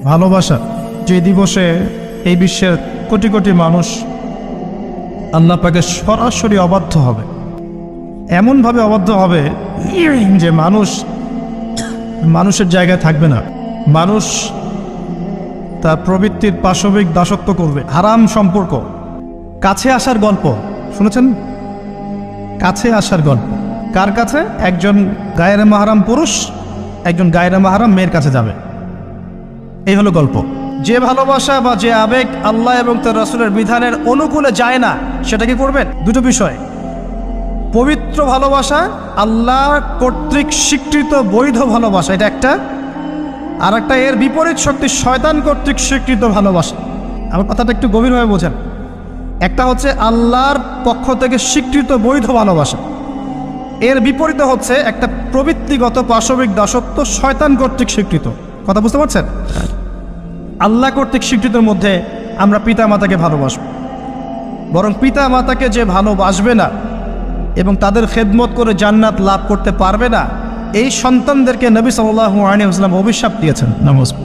ভালোবাসা যে দিবসে এই বিশ্বের কোটি কোটি মানুষ আল্লাহ পাকে সরাসরি অবাধ্য হবে, এমনভাবে অবাধ্য হবে যে মানুষের জায়গায় থাকবে না। মানুষ তার প্রবৃত্তির পাশবিক দাসত্ব করবে। হারাম সম্পর্ক, কাছে আসার গল্প শুনেছেন? কাছে আসার গল্প কার কাছে? একজন গায়রে মাহরাম পুরুষ একজন গায়রে মাহরাম মেয়ের কাছে যাবে, এই হলো গল্প। যে ভালোবাসা বা যে আবেগ আল্লাহ এবং তার রাসূলের বিধানের অনুকূলে যায় না, সেটা কি করবেন? দুটো বিষয়, পবিত্র ভালোবাসা, আল্লাহ কর্তৃক স্বীকৃত বৈধ ভালোবাসা, এটা একটা। আর একটা এর বিপরীত শক্তি শয়তান কর্তৃক স্বীকৃত ভালোবাসা। আমার কথাটা একটু গভীরভাবে বোঝেন। একটা হচ্ছে আল্লাহর পক্ষ থেকে স্বীকৃত বৈধ ভালোবাসা, এর বিপরীতে হচ্ছে একটা প্রবৃত্তিগত পাশবিক দাসত্ব শয়তান কর্তৃক স্বীকৃত। কথা বুঝতে পারছেন? আল্লাহ কর্তৃক স্বীকৃতর মধ্যে আমরা পিতা মাতাকে ভালোবাসব, বরং পিতা মাতাকে যে ভালোবাসবে না এবং তাদের খেদমত করে জান্নাত লাভ করতে পারবে না, এই সন্তানদেরকে নবী সাল্লাল্লাহু আলাইহি ওয়াসাল্লাম অভিশাপ দিয়েছেন। নমস্কার।